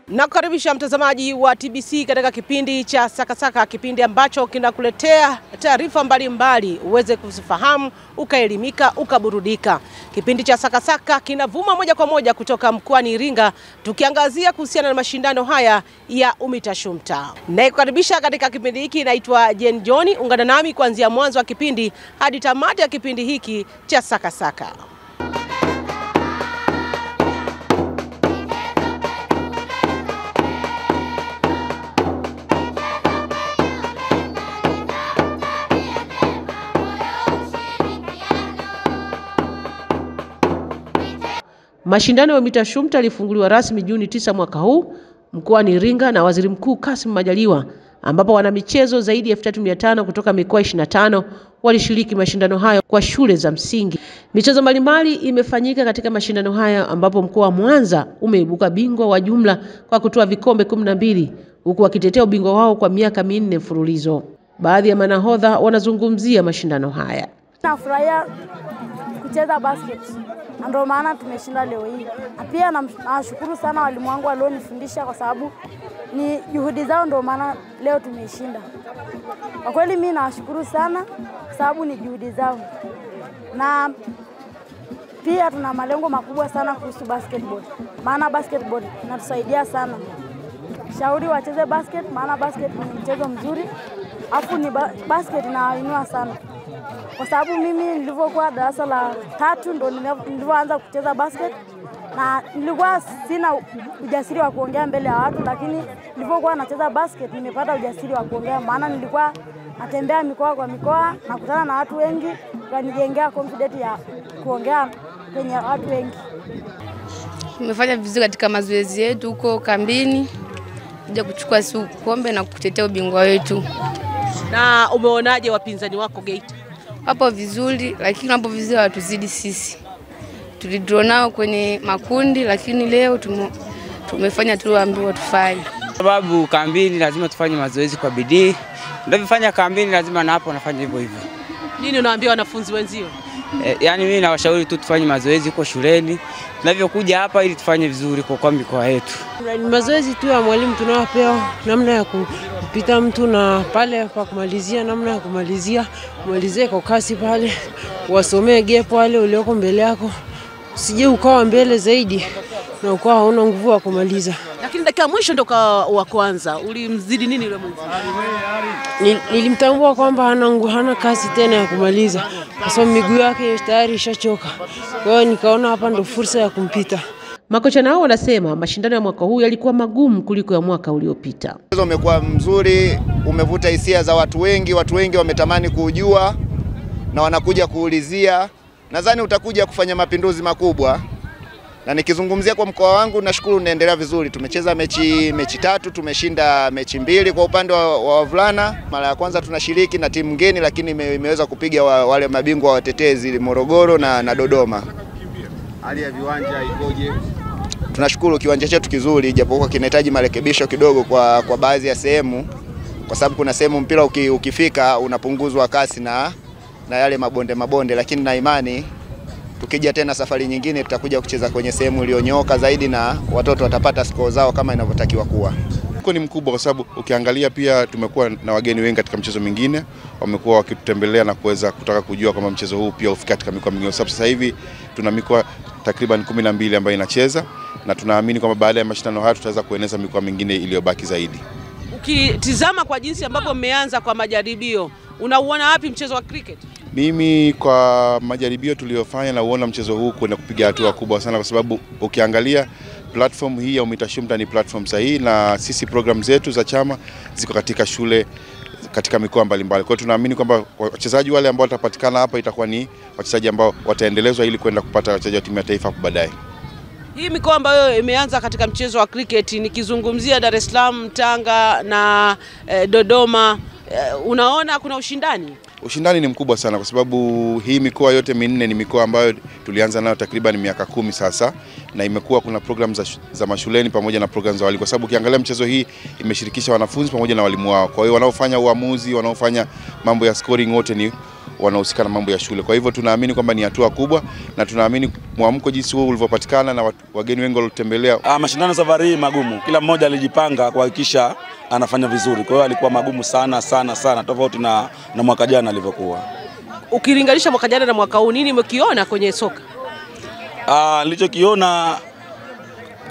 Nakukaribisha mtazamaji wa TBC katika kipindi cha Sakasaka, kipindi ambacho kinakuletea taarifa mbalimbali uweze kuzifahamu, ukaelimika, ukaburudika. Kipindi cha Sakasaka kinavuma moja kwa moja kutoka mkoani Iringa, tukiangazia kuhusiana na mashindano haya ya UMITASHUMTA. Naikukaribisha katika kipindi hiki naitwa Jen John. Ungana nami kuanzia mwanzo wa kipindi hadi tamati ya kipindi hiki cha Sakasaka. Mashindano ya UMITASHUMTA yalifunguliwa rasmi Juni 9 mwaka huu mkoani Iringa na Waziri Mkuu Kassim Majaliwa, ambapo wanamichezo zaidi ya 3500 kutoka mikoa 25 walishiriki mashindano hayo kwa shule za msingi. Michezo mbalimbali imefanyika katika mashindano haya, ambapo mkoa wa Mwanza umeibuka bingwa wa jumla kwa kutoa vikombe 12 huku wakitetea ubingwa wao kwa miaka 4 mfululizo. Baadhi ya manahodha wanazungumzia mashindano haya. Nafurahia kucheza basket, ndio maana tumeshinda leo hii. Pia nashukuru sana walimu wangu walionifundisha, kwa sababu ni juhudi zao ndio maana leo tumeshinda. Kwa kweli mimi nashukuru sana kwa sababu ni juhudi zao. Na pia tuna malengo makubwa sana kuhusu basketball. Maana basketball inatusaidia sana. Shauri wacheze basket, maana basket ni mchezo mzuri. Afu ni basket inainua sana. Kwa sababu mimi nilivyokuwa darasa la 3 ndo nilivyoanza kucheza basket, na nilikuwa sina ujasiri wa kuongea mbele ya watu, lakini nilivyokuwa nacheza basket nimepata ujasiri wa kuongea, maana nilikuwa natembea mikoa kwa mikoa, nakutana na watu wengi, kanijengea confidence ya kuongea kwenye watu wengi. Tumefanya vizuri katika mazoezi yetu huko kambini, kuja kuchukua kombe na kutetea ubingwa wetu. Na umeonaje wapinzani wako Geita? Hapo vizuri, lakini hapo vizuri watuzidi sisi. Tulidraw nao kwenye makundi, lakini leo tumefanya tuambiwa tufanye. Sababu kambini lazima tufanye mazoezi kwa bidii. Ndio vifanya kambini lazima na hapo nafanya hivyo hivyo. Nini unawaambia wanafunzi wenzio? Yaani mimi nawashauri tu tufanye mazoezi kwa shuleni, tunavyokuja hapa ili tufanye vizuri kwa mikoa yetu. Mazoezi tu ya mwalimu tunayopewa, namna ya kupita mtu na pale pa kumalizia, namna ya kumalizia, malizie kwa kasi pale, wasomee gap wale ulioko mbele yako. Usije ukawa mbele zaidi na ukawa hauna nguvu ya kumaliza. Lakini dakika mwisho ndo wa kwanza, ulimzidi nini yule mwenzi? Nilimtambua kwamba hana kasi tena ya kumaliza, kwa sababu miguu yake tayari ishachoka. Kwa hiyo nikaona hapa ndo fursa ya kumpita. Makocha nao wanasema mashindano ya mwaka huu yalikuwa magumu kuliko ya mwaka uliopita. Mchezo umekuwa mzuri, umevuta hisia za watu wengi wametamani kujua na wanakuja kuulizia. Nadhani utakuja kufanya mapinduzi makubwa. Na nikizungumzia kwa mkoa wangu, nashukuru unaendelea vizuri. Tumecheza mechi 3, tumeshinda mechi 2 kwa upande wa wavulana. Mara ya kwanza tunashiriki na timu ngeni, lakini imeweza kupiga wale mabingwa watetezi Morogoro na Dodoma. Hali ya viwanja ikoje? Tunashukuru kiwanja chetu kizuri, japokuwa kinahitaji marekebisho kidogo kwa baadhi ya sehemu, kwa sababu kuna sehemu mpira ukifika unapunguzwa kasi na yale mabonde, lakini na imani tukija tena safari nyingine tutakuja kucheza kwenye sehemu iliyonyooka zaidi na watoto watapata score zao kama inavyotakiwa kuwa. Ni mkubwa kwa sababu ukiangalia pia tumekuwa na wageni wengi katika mchezo mingine, wamekuwa wakitutembelea na kuweza kutaka kujua kama mchezo huu pia ufika katika mikoa mingine. Sababu sasa hivi tuna mikoa takriban 12 ambayo inacheza, na tunaamini kwamba baada ya mashindano haya tutaweza kueneza mikoa mingine iliyobaki zaidi. Ukitizama kwa jinsi ambavyo mmeanza kwa majaribio, unauona wapi mchezo wa cricket? Mimi kwa majaribio tuliyofanya na uona mchezo huu kwenda kupiga hatua kubwa sana, kwa sababu ukiangalia platform hii ya UMITASHUMTA ni platform sahihi, na sisi program zetu za chama ziko katika shule katika mikoa mbalimbali. Kwa hiyo tunaamini kwamba wachezaji wale ambao watapatikana hapa itakuwa ni wachezaji ambao wataendelezwa ili kwenda kupata wachezaji wa timu ya taifa baadaye. Hii mikoa ambayo imeanza katika mchezo wa cricket, nikizungumzia Dar es Salaam, Tanga na Dodoma, unaona kuna ushindani? Ushindani ni mkubwa sana, kwa sababu hii mikoa yote 4 ni mikoa ambayo tulianza nayo takriban miaka 10 sasa, na imekuwa kuna program za mashuleni pamoja na program za walimu, kwa sababu ukiangalia mchezo hii imeshirikisha wanafunzi pamoja na walimu wao. Kwa hiyo wanaofanya uamuzi, wanaofanya mambo ya scoring wote ni wanahusika na mambo ya shule. Kwa hivyo tunaamini kwamba ni hatua kubwa, na tunaamini mwamko jinsi huo ulivyopatikana na wageni wengi waliotembelea. Mashindano safari hii magumu. Kila mmoja alijipanga kuhakikisha anafanya vizuri. Kwa hiyo alikuwa magumu sana tofauti na mwaka jana alivyokuwa. Ukilinganisha mwaka jana na mwaka huu, nini umekiona kwenye soka? Nilichokiona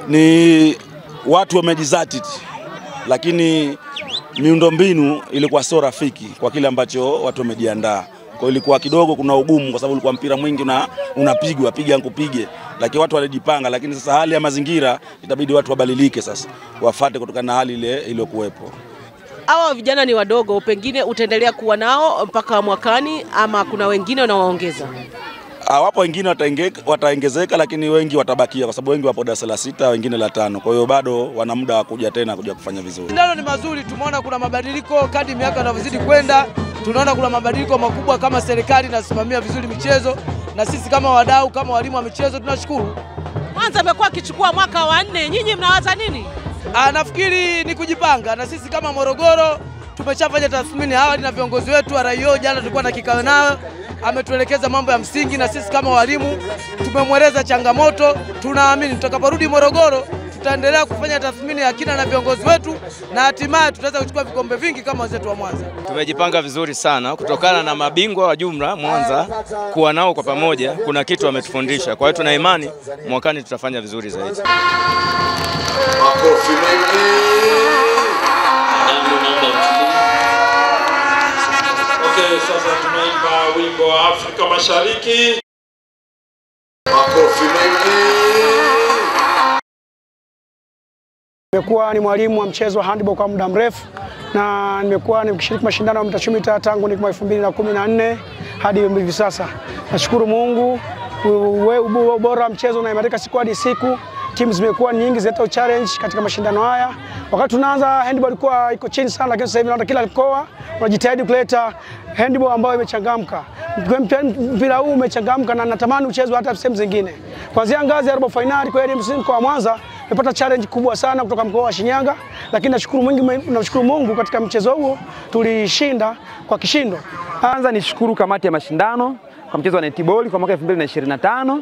ni watu wamejizatiti, lakini miundombinu ilikuwa sio rafiki kwa kile ambacho watu wamejiandaa. Kwa hiyo ilikuwa kidogo kuna ugumu, kwa sababu ulikuwa mpira mwingi unapigwa piga nikupige, lakini watu walijipanga. Lakini sasa hali ya mazingira itabidi watu wabadilike, sasa wafuate kutokana na hali ile iliyokuwepo. Hawa vijana ni wadogo, pengine utaendelea kuwa nao mpaka mwakani ama kuna wengine unawaongeza? Wapo wengine wataongezeka, lakini wengi watabakia kwa sababu wengi wapo darasa la 6, wengine la 5. Kwa hiyo bado wana muda wa kuja kufanya vizuri. Mashindano ni mazuri, tumeona kuna mabadiliko kadri miaka inavyozidi kwenda. Tunaona kuna mabadiliko makubwa kama serikali inasimamia vizuri michezo, na sisi kama wadau, kama walimu wa michezo tunashukuru. Mwanza amekuwa akichukua mwaka wa 4, nyinyi mnawaza nini? Nafikiri ni kujipanga, na sisi kama Morogoro tumeshafanya tathmini awali na viongozi wetu wa Raio. Jana tulikuwa na kikao nao, ametuelekeza mambo ya msingi, na sisi kama walimu tumemweleza changamoto. Tunaamini tutakaporudi Morogoro tutaendelea kufanya tathmini ya kina na viongozi wetu, na hatimaye tutaweza kuchukua vikombe vingi kama wenzetu wa Mwanza. Tumejipanga vizuri sana kutokana na mabingwa wa jumla Mwanza kuwa nao kwa pamoja, kuna kitu wametufundisha. Kwa hiyo tuna imani mwakani tutafanya vizuri zaidi. Makofi mengi. Okay, sasa tunaimba wimbo wa Afrika Mashariki. Makofi mengi. Nimekuwa ni mwalimu wa mchezo wa handball kwa muda mrefu, na nimekuwa nikishiriki mashindano ya mitashumita tangu ni 2014 hadi hivi sasa. Nashukuru Mungu, ubora wa mchezo unaimarika siku hadi siku. Timu zimekuwa nyingi zileta challenge katika mashindano haya. Wakati tunaanza handball ilikuwa iko chini sana, lakini sasa hivi naona kila mkoa unajitahidi kuleta handball ambayo imechangamka. Mpira huu umechangamka na natamani uchezwe hata sehemu zingine. Kuanzia ngazi ya robo finali kwa elimu mkoa wa Mwanza nimepata challenge kubwa sana kutoka mkoa wa Shinyanga, lakini nashukuru Mungu katika mchezo huo tulishinda kwa kishindo. Kwanza nishukuru kamati ya mashindano kwa mchezo wa netball kwa mwaka 2025.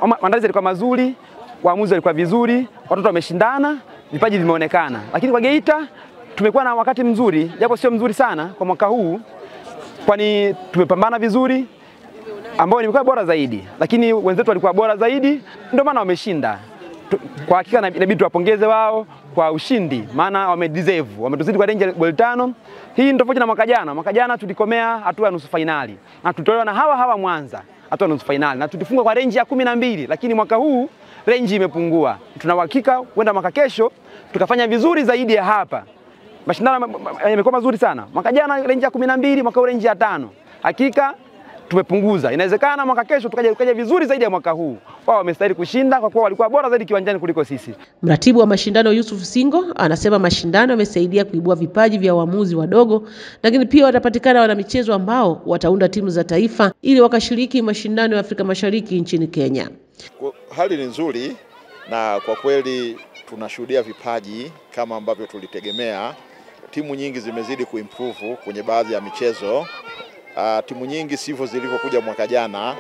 Maandalizi yalikuwa mazuri, waamuzi walikuwa vizuri, watoto wameshindana, vipaji vimeonekana. Lakini kwa Geita tumekuwa na wakati mzuri, japo sio mzuri sana kwa mwaka huu, kwani tumepambana vizuri, ambao nimekuwa bora zaidi, lakini wenzetu walikuwa bora zaidi, ndio maana wameshinda. Kwa hakika inabidi tuwapongeze wao kwa ushindi, maana wamedeserve, wametuzidi kwa range ya goli 5. Hii ni tofauti na mwaka jana. Mwaka jana tulikomea hatua ya nusu finali, na tulitolewa na hawa Mwanza hatua ya nusu finali, na tulifunga kwa range ya 12, lakini mwaka huu range imepungua. Tuna uhakika kwenda mwaka kesho tukafanya vizuri zaidi ya hapa. Mashindano yamekuwa mazuri sana. Mwaka jana range ya 12, mwaka huu range ya 5. Hakika tumepunguza. Inawezekana mwaka kesho tukaja vizuri zaidi ya mwaka huu. Wao wamestahili kushinda kwa kuwa walikuwa bora zaidi kiwanjani kuliko sisi. Mratibu wa mashindano Yusuf Singo anasema mashindano yamesaidia kuibua vipaji vya waamuzi wadogo, lakini pia watapatikana wanamichezo ambao wataunda timu za taifa ili wakashiriki mashindano ya Afrika Mashariki nchini Kenya. Hali ni nzuri, na kwa kweli tunashuhudia vipaji kama ambavyo tulitegemea. Timu nyingi zimezidi kuimprove kwenye baadhi ya michezo. Timu nyingi sivyo zilivyokuja mwaka jana,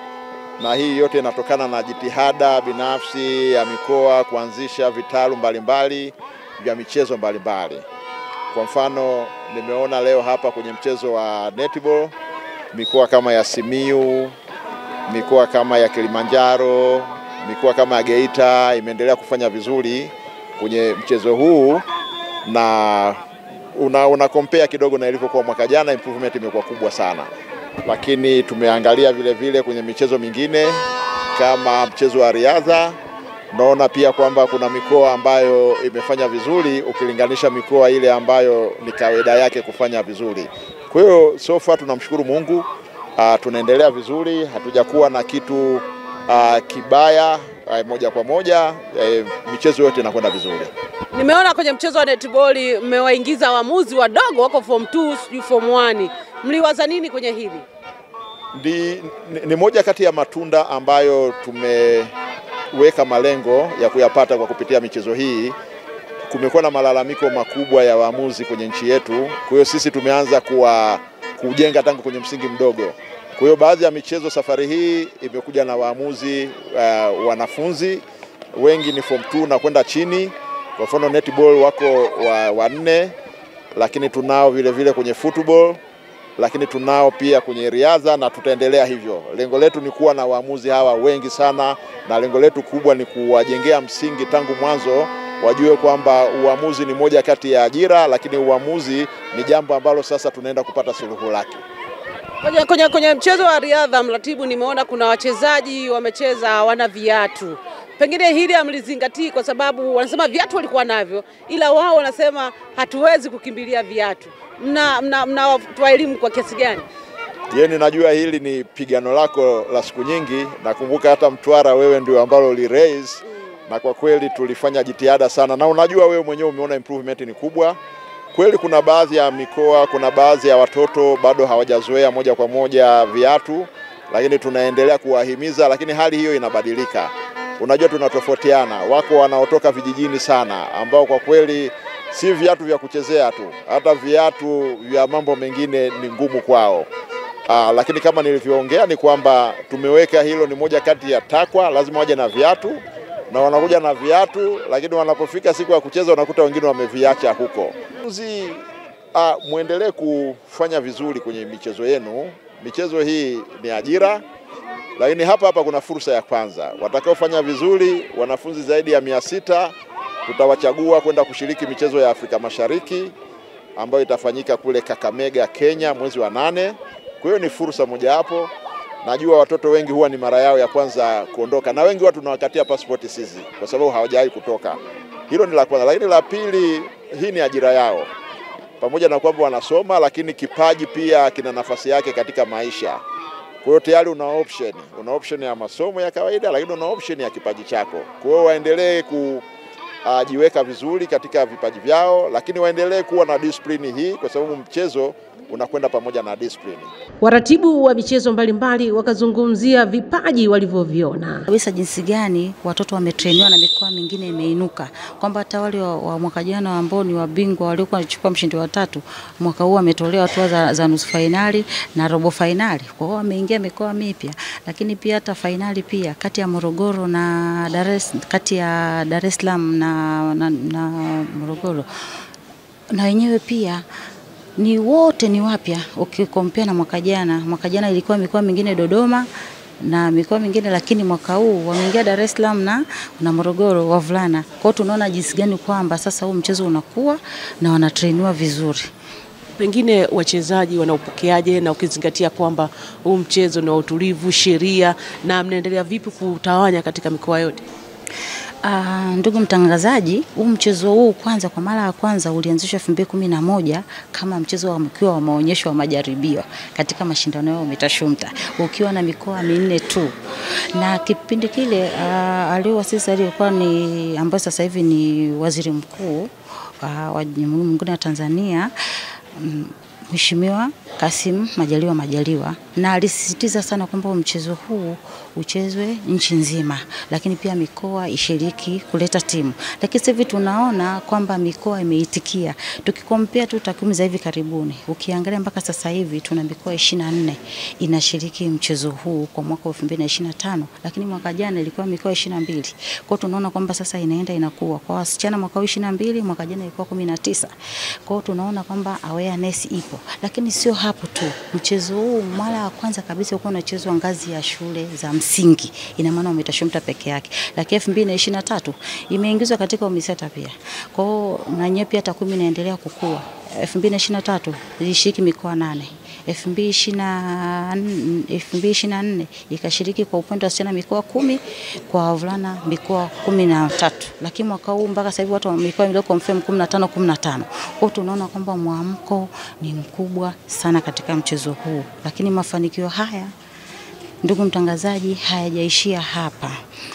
na hii yote inatokana na jitihada binafsi ya mikoa kuanzisha vitalu mbalimbali vya michezo mbalimbali. Kwa mfano, nimeona leo hapa kwenye mchezo wa netball mikoa kama ya Simiyu, mikoa kama ya Kilimanjaro, mikoa kama ya Geita imeendelea kufanya vizuri kwenye mchezo huu, na una compare kidogo na ilivyokuwa mwaka jana, improvement imekuwa kubwa sana. Lakini tumeangalia vile kwenye michezo mingine kama mchezo wa riadha, naona pia kwamba kuna mikoa ambayo imefanya vizuri ukilinganisha mikoa ile ambayo ni kawaida yake kufanya vizuri. Kwa hiyo so far tunamshukuru Mungu, tunaendelea vizuri, hatujakuwa na kitu kibaya. Moja kwa moja michezo yote inakwenda vizuri. Nimeona kwenye mchezo wa netball mmewaingiza waamuzi wadogo wako form 2, sijui form 1. Mliwaza nini kwenye hili? Ni moja kati ya matunda ambayo tumeweka malengo ya kuyapata kwa kupitia michezo hii. Kumekuwa na malalamiko makubwa ya waamuzi kwenye nchi yetu. Kwa hiyo sisi tumeanza kujenga tangu kwenye msingi mdogo. Kwa hiyo baadhi ya michezo safari hii imekuja na waamuzi wanafunzi wengi ni form 2 na kwenda chini. Kwa mfano netball wako 4, lakini tunao vile vile kwenye football, lakini tunao pia kwenye riadha na tutaendelea hivyo. Lengo letu ni kuwa na waamuzi hawa wengi sana, na lengo letu kubwa ni kuwajengea msingi tangu mwanzo, wajue kwamba uamuzi ni moja kati ya ajira, lakini uamuzi ni jambo ambalo sasa tunaenda kupata suluhu lake. Kwenye mchezo wa riadha, mratibu, nimeona kuna wachezaji wamecheza hawana viatu. Pengine hili hamlizingatii kwa sababu wanasema viatu walikuwa navyo, ila wao wanasema hatuwezi kukimbilia viatu. Mnatoa elimu kwa kiasi gani? Najua hili ni pigano lako la siku nyingi. Nakumbuka hata Mtwara wewe ndio ambalo uliraise, na kwa kweli tulifanya jitihada sana, na unajua wewe mwenyewe umeona improvement ni kubwa. Kweli kuna baadhi ya mikoa, kuna baadhi ya watoto bado hawajazoea moja kwa moja viatu, lakini tunaendelea kuwahimiza, lakini hali hiyo inabadilika. Unajua tunatofautiana, wako wanaotoka vijijini sana ambao kwa kweli si viatu vya kuchezea tu, hata viatu vya mambo mengine ni ngumu kwao. Lakini kama nilivyoongea ni kwamba tumeweka hilo ni moja kati ya takwa, lazima waje na viatu, na wanakuja na viatu, lakini wanapofika siku ya kucheza unakuta wengine wameviacha huko. Muendelee kufanya vizuri kwenye michezo yenu. Michezo hii ni ajira, lakini hapa kuna fursa ya kwanza. Watakaofanya vizuri, wanafunzi zaidi ya 600 tutawachagua kwenda kushiriki michezo ya Afrika Mashariki ambayo itafanyika kule Kakamega, Kenya mwezi wa 8. Kwa hiyo ni fursa moja hapo. Najua watoto wengi huwa ni mara yao ya kwanza kuondoka, na wengi watu tunawakatia passport sisi kwa sababu hawajawahi kutoka. Hilo ni la kwanza, lakini la pili, hii ni ajira yao. Pamoja na kwamba wanasoma, lakini kipaji pia kina nafasi yake katika maisha. Kwa hiyo tayari una option ya masomo ya kawaida, lakini una option ya kipaji chako. Kwa hiyo waendelee kujiweka vizuri katika vipaji vyao, lakini waendelee kuwa na discipline hii kwa sababu mchezo unakwenda pamoja na discipline. Waratibu wa michezo mbalimbali wakazungumzia vipaji walivyoviona. Kabisa jinsi gani watoto wametrainiwa na mikoa mingine imeinuka. Kwamba hata wale wa mwaka jana ambao ni wabingwa waliokuwa wanachukua mshindi wa 3, mwaka huu wametolewa hatua za nusu finali na robo finali. Kwa hiyo wameingia mikoa mipya. Lakini pia hata finali pia kati ya Morogoro na Dar es Salaam na Morogoro. Na wenyewe pia ni wote ni wapya ukikompea na mwaka jana. Mwaka jana ilikuwa mikoa mingine Dodoma na mikoa mingine, lakini mwaka huu wameingia Dar es Salaam na Morogoro wavulana. Kwa hiyo tunaona jinsi gani kwamba sasa huu mchezo unakuwa na wanatrainiwa vizuri. Pengine wachezaji wanaupokeaje, na ukizingatia kwamba huu mchezo ni wa utulivu, sheria, na mnaendelea vipi kutawanya katika mikoa yote? Ndugu mtangazaji, huu mchezo huu kwanza kwa mara ya kwanza ulianzishwa 2011 kama mchezo wa maonyesho wa majaribio katika mashindano ya UMITASHUMTA ukiwa na mikoa 4 tu. Na kipindi kile aliyoasisi alikuwa ni ambaye sasa hivi ni Waziri Mkuu wa Jamhuri ya Tanzania, Mheshimiwa Kassim Majaliwa, na alisisitiza sana kwamba mchezo huu uchezwe nchi nzima, lakini pia mikoa ishiriki kuleta timu. Lakini sasa hivi tunaona kwamba mikoa imeitikia. Tukikompea tu takwimu za hivi karibuni, ukiangalia mpaka sasa hivi tuna mikoa 24 inashiriki mchezo huu kwa mwaka 2025, lakini mwaka jana ilikuwa mikoa 22. Kwa hiyo tunaona kwamba sasa inakuwa. Kwa wasichana mwaka 22, mwaka jana ilikuwa 19. Kwa hiyo tunaona kwamba awareness ipo. Lakini sio hapo tu. Mchezo huu mara ya kwanza kabisa ulikuwa unachezwa ngazi ya shule za msingi. Ina maana UMITASHUMTA peke yake. Lakini 2023 imeingizwa katika UMISETA pia. Kwa hiyo na nyewe pia takwimu inaendelea kukua. 2023 ilishiriki mikoa 8. 2024 ikashiriki kwa upande wa wasichana mikoa 10, kwa wavulana mikoa 13. Lakini mwaka huu mpaka sasa hivi watu wa mikoa ndio confirm 15. Kwa tunaona kwamba mwamko ni mkubwa sana katika mchezo huu. Lakini mafanikio haya Ndugu mtangazaji, hayajaishia hapa.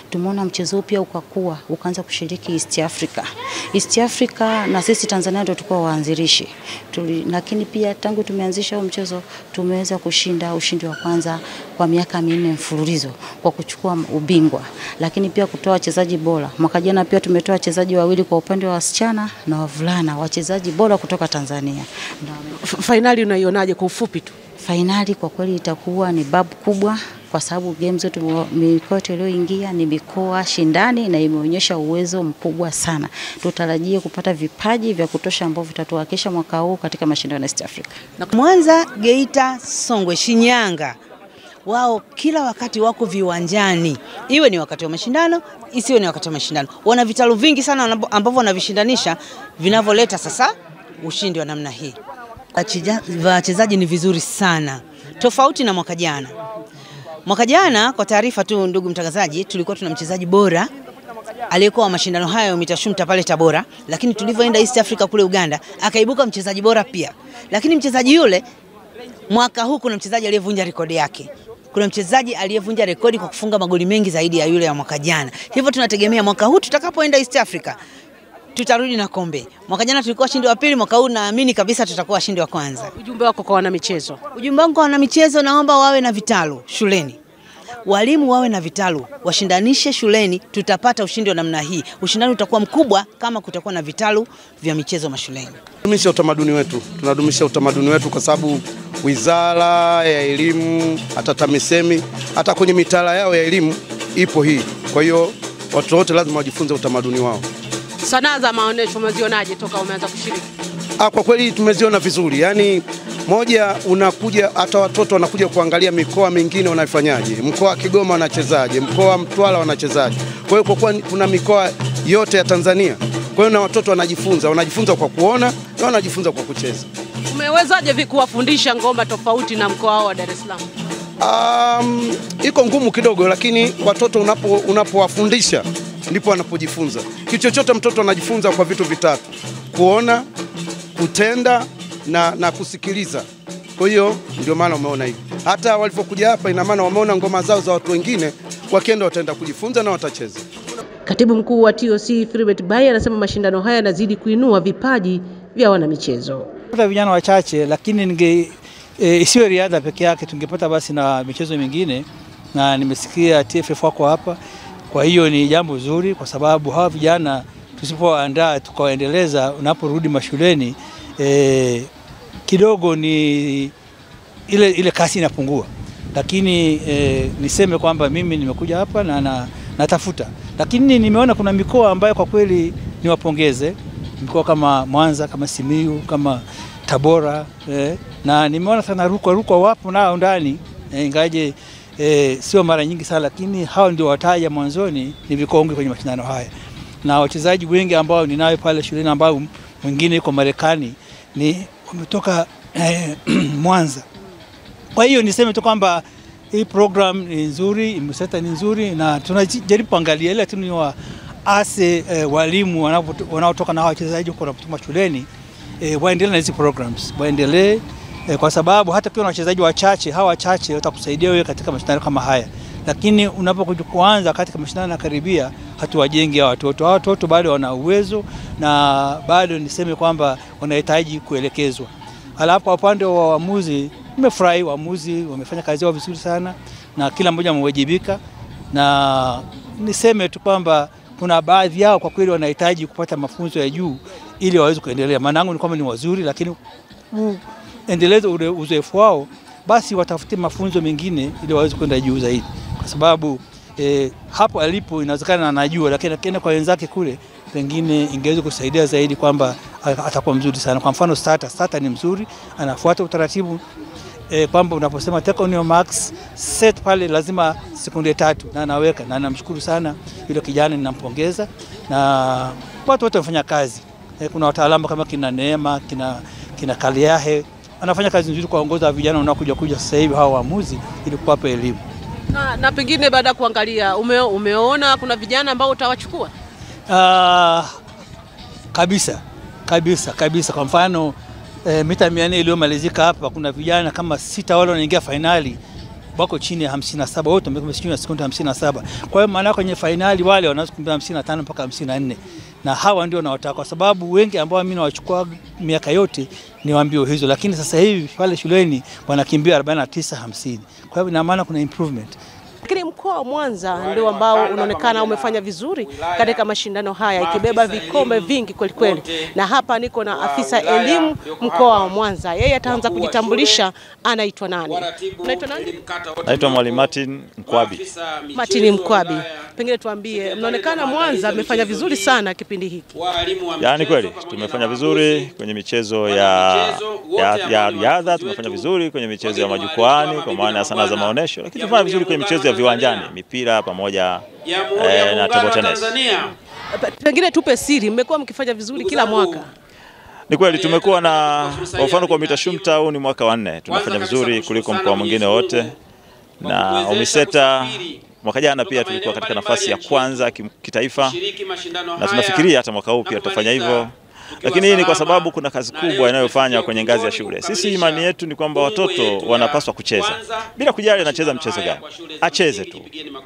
Tumeona mchezo huu pia ukakua, ukaanza kushiriki East Africa. East Africa na sisi Tanzania ndio tulikuwa waanzilishi. Lakini pia tangu tumeanzisha huu mchezo tumeweza kushinda ushindi wa kwanza kwa miaka 4 mfululizo kwa kuchukua ubingwa. Lakini pia kutoa wachezaji bora. Mwaka jana pia tumetoa wachezaji wawili kwa upande wa wasichana na wavulana, wachezaji bora kutoka Tanzania. Finali unaionaje kwa ufupi tu? Finali kwa kweli itakuwa ni babu kubwa kwa sababu games zote mikoa iliyoingia ni mikoa shindani na imeonyesha uwezo mkubwa sana. Tutarajie kupata vipaji vya kutosha ambavyo vitatuwakilisha mwaka huu katika mashindano ya East Africa. Mwanza, Geita, Songwe, Shinyanga, wao kila wakati wako viwanjani. Iwe ni wakati wa mashindano, isiwe ni wakati wa mashindano. Wana vitalu vingi sana ambavyo wanavishindanisha vinavyoleta sasa ushindi wa namna hii. Wachezaji ni vizuri sana. Tofauti na mwaka jana. Mwaka jana kwa taarifa tu ndugu mtangazaji, tulikuwa tuna mchezaji bora aliyekuwa wa mashindano hayo mitashumta pale Tabora, lakini tulivyoenda East Africa kule Uganda akaibuka mchezaji bora pia. Lakini mchezaji yule mwaka huu kuna mchezaji aliyevunja rekodi yake. Kuna mchezaji aliyevunja rekodi kwa kufunga magoli mengi zaidi ya yule ya mwaka jana. Hivyo tunategemea mwaka huu tutakapoenda East Africa tutarudi na kombe. Mwaka jana tulikuwa washindi wa pili, mwaka huu naamini kabisa tutakuwa washindi wa kwanza. Ujumbe wako kwa wanamichezo? Ujumbe wangu kwa wanamichezo, naomba wawe na vitalu shuleni. Walimu wawe na vitalu, washindanishe shuleni, tutapata ushindi wa namna hii. Ushindani utakuwa mkubwa kama kutakuwa na vitalu vya michezo mashuleni. Tunadumisha utamaduni wetu. Tunadumisha utamaduni wetu kwa sababu Wizara ya Elimu, hata TAMISEMI, hata kwenye mitaala yao ya elimu ipo hii. Kwa hiyo watu wote lazima wajifunze utamaduni wao. Sanaa za maonesho umezionaje toka umeanza kushiriki? Kwa kweli tumeziona vizuri. Yaani moja, unakuja hata watoto wanakuja kuangalia mikoa mingine wanaifanyaje. Mkoa wa Kigoma wanachezaje, mkoa wa Mtwara wanachezaje. Kwa hiyo kwa kuwa kuna mikoa yote ya Tanzania, kwa hiyo na watoto wanajifunza kwa kuona na wanajifunza kwa kucheza. Umewezaje kuwafundisha ngoma tofauti na mkoa wa Dar es Salaam? Iko ngumu kidogo, lakini watoto unapowafundisha ndipo wanapojifunza. Kitu chochote mtoto anajifunza kwa vitu vitatu: kuona, kutenda na kusikiliza. Kwa hiyo ndio maana umeona hivi. Hata walipokuja hapa ina maana wameona ngoma zao za watu wengine, wakienda wataenda kujifunza na watacheza. Katibu mkuu wa TOC Philbert Bayi anasema mashindano haya yanazidi kuinua vipaji vya wanamichezo. Kuna vijana wachache, lakini isiwe riadha peke yake, tungepata basi na michezo mingine, na nimesikia TFF wako hapa. Kwa hiyo ni jambo zuri kwa sababu hawa vijana tusipoandaa tukaendeleza, unaporudi mashuleni kidogo ni ile kasi inapungua. Lakini niseme kwamba mimi nimekuja hapa na natafuta. Lakini nimeona kuna mikoa ambayo kwa kweli niwapongeze, mikoa kama Mwanza, kama Simiyu, kama Tabora, na nimeona sana Rukwa wapo nao ndani, ingaje sio mara nyingi sana, lakini hao ndio wataja mwanzoni ni vikongwe kwenye mashindano haya. Na wachezaji wengi ambao ninayo pale shuleni ambao mwingine yuko Marekani ni wametoka Mwanza. Kwa hiyo niseme tu kwamba hii program ni nzuri, imeseta ni nzuri, na tunajaribu kuangalia ile tuni wa walimu wanaotoka na wachezaji huko wanapotuma shuleni waendelee na hizi programs, waendelee kwa sababu hata kiwa na wachezaji wachache, hawa wachache watakusaidia wewe katika mashindano kama haya. Lakini unapokuja kuanza katika mashindano ya karibia, hatuwajengi hawa watoto. Hawa watoto bado wana uwezo na bado niseme kwamba wanahitaji kuelekezwa. Halafu kwa upande wa waamuzi, nimefurahi waamuzi wamefanya kazi yao vizuri sana na kila mmoja amewajibika, na niseme tu kwamba kuna baadhi yao kwa kweli wanahitaji kupata mafunzo ya juu ili waweze kuendelea. Maana yangu ni kwamba ni wazuri, lakini endeleze uzoefu wao, basi watafute mafunzo mengine ili waweze kwenda juu zaidi. Kwa sababu hapo alipo inawezekana anajua, lakini akienda kwa wenzake kule pengine ingeweza kusaidia zaidi kwamba atakuwa mzuri sana. Kwa mfano starter ni mzuri, anafuata utaratibu kwamba unaposema take on your marks set pale lazima sekunde 3 na anaweka, na namshukuru sana yule kijana, ninampongeza. Na watu wote wanafanya kazi. Kuna wataalamu kama kina Neema, kina Kaliahe, anafanya kazi nzuri kuongoza vijana wanaokuja sasa hivi hawa waamuzi ili kuwapa elimu. Na pengine baada kuangalia umeona kuna vijana ambao utawachukua? Kabisa. Kwa mfano mita 400 iliyomalizika hapa, kuna vijana kama 6 wale wanaingia finali. wako chini ya 57, wote wamekuwa chini ya sekunde 57. Kwa hiyo maana kwenye finali wale wanaweza kukimbia 55 mpaka 54. Na hawa ndio nawataka kwa sababu wengi ambao mimi nawachukua miaka yote ni wambio hizo, lakini sasa hivi pale shuleni wanakimbia 49-50. Kwa hiyo ina maana kuna improvement. Lakini mkoa wa Mwanza ndio ambao unaonekana umefanya vizuri katika mashindano haya, ikibeba vikombe vingi kweli kweli. Na hapa niko na afisa elimu mkoa wa Mwanza. Yeye ataanza kujitambulisha, anaitwa nani? Unaitwa nani? Naitwa Mwalimu Martin Mkwabi. Martin Mkwabi. Pengine tuambie, mnaonekana Mwanza amefanya vizuri sana kipindi hiki. Yaani kweli tumefanya vizuri kwenye michezo ya riadha, tumefanya vizuri kwenye michezo ya majukwani kwa maana ya sanaa za maonesho, lakini tumefanya vizuri kwenye michezo ya viwanjani, mipira pamoja na table tennis. Pengine tupe siri, mmekuwa mkifanya vizuri kila mwaka. Ni kweli tumekuwa na, kwa mfano kwa UMITASHUMTA huu ni mwaka wa 4, tumefanya vizuri kuliko mkoa mwingine wote, na UMISETA mwaka jana pia tulikuwa katika nafasi ya kwanza kitaifa, na tunafikiria hata mwaka huu pia tutafanya hivyo. Lakini hii ni kwa sababu kuna kazi kubwa inayofanya kwenye ngazi ya shule. Sisi imani yetu ni kwamba watoto wanapaswa kucheza. Bila kujali anacheza mchezo gani. Acheze tu.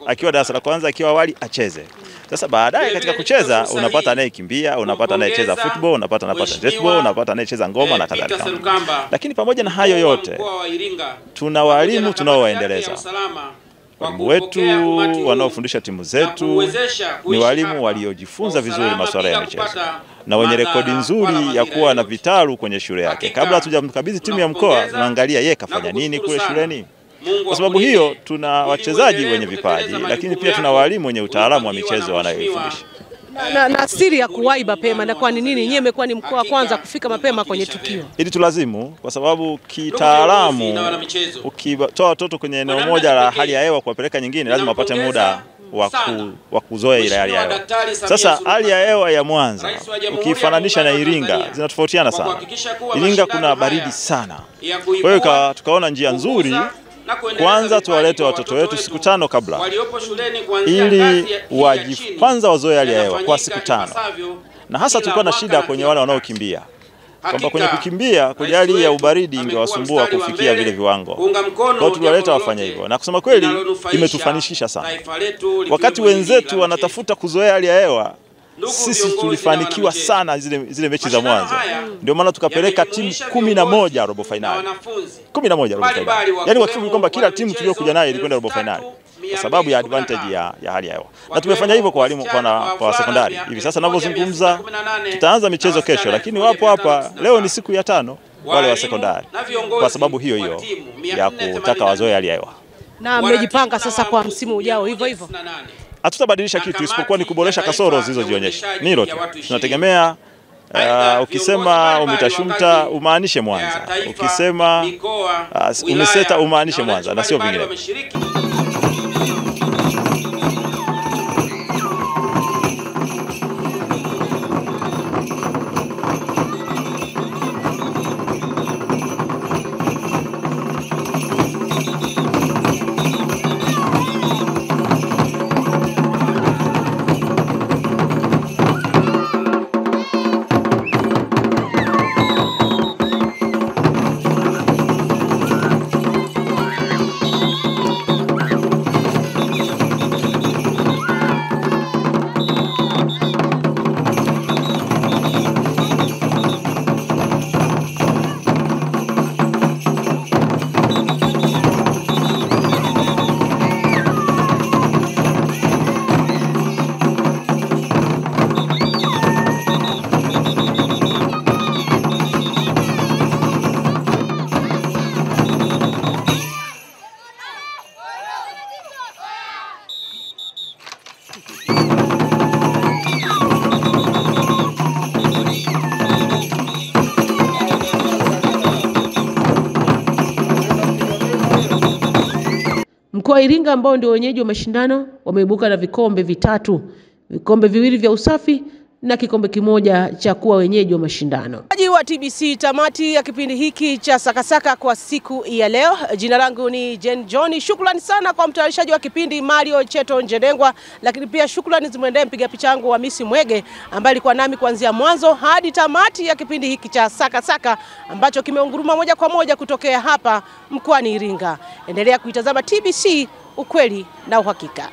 Akiwa darasa la kwanza, akiwa awali acheze. Sasa baadaye katika kucheza unapata anayekimbia, unapata anayecheza football, unapata netball, unapata anayecheza ngoma na kadhalika. Lakini pamoja na hayo yote, tuna walimu tunaowaendeleza. Walimu wetu wanaofundisha timu zetu ni walimu waliojifunza vizuri masuala ya michezo na wenye rekodi nzuri ya kuwa na vitalu kwenye shule yake. Kabla hatujamkabidhi timu ya mkoa, tunaangalia yeye kafanya nini kule shuleni. Kwa sababu hiyo tuna wachezaji wenye vipaji, lakini pia tuna walimu wenye utaalamu wa michezo wanayofundisha. Na siri ya kuwahi mapema na kwa nini nyinyi mmekuwa ni mkoa wa kwanza kufika mapema kwenye tukio? Ili tulazimu, kwa sababu kitaalamu ukitoa watoto kwenye eneo moja la hali ya hewa kuwapeleka nyingine, lazima wapate muda wa kuzoea ile hali ya hewa. Sasa hali ya hewa ya Mwanza ukifananisha na Iringa zinatofautiana sana. Iringa kuna baridi sana. Kwa hiyo tukaona njia nzuri kwanza tuwalete watoto wetu siku 5 kabla, ili kwanza wazoe hali ya hewa kwa siku 5. Na hasa tulikuwa na shida kwenye wale wanaokimbia, kwamba kwenye kukimbia kwenye hali ya ubaridi ingewasumbua kufikia vile viwango. Kwa hiyo tuliwaleta wafanye hivyo, na kusema kweli imetufanikisha sana. Wakati wenzetu wanatafuta kuzoea hali ya hewa, sisi tulifanikiwa sana zile mechi za mwanzo. Ndio maana tukapeleka timu 11 robo finali. 11 robo finali. Yaani kwa kifupi kwamba kila timu tuliyokuja nayo ilikwenda robo finali kwa sababu ya advantage ya hali ya hewa. Na tumefanya hivyo kwa walimu kwa sekondari. Hivi sasa ninavyozungumza tutaanza michezo kesho, lakini wapo hapa leo ni siku ya 5 wale wa sekondari. Kwa sababu hiyo ya kutaka wazoe hali ya hewa. Na mmejipanga sasa kwa msimu ujao hivyo hivyo? Hatutabadilisha kitu isipokuwa ni kuboresha kasoro zilizojionyesha. Ni hilo tu. Tunategemea ukisema UMITASHUMTA umaanishe Mwanza. Ukisema UMISETA umaanishe Mwanza na sio vingine. Mkoa wa Iringa ambao ndio wenyeji wa mashindano wameibuka na vikombe vitatu. Vikombe viwili vya usafi na kikombe kimoja cha kuwa wenyeji wa mashindano. Wa TBC, tamati ya kipindi hiki cha Sakasaka kwa siku ya leo. Jina langu ni Jen John. Shukrani sana kwa mtayarishaji wa kipindi Mario Cheto Njedengwa, lakini pia shukrani zimwendee mpiga picha wangu wa Misi Mwege ambaye alikuwa nami kuanzia mwanzo hadi tamati ya kipindi hiki cha Sakasaka ambacho kimeunguruma moja kwa moja kutokea hapa mkoani Iringa. Endelea kuitazama TBC, ukweli na uhakika.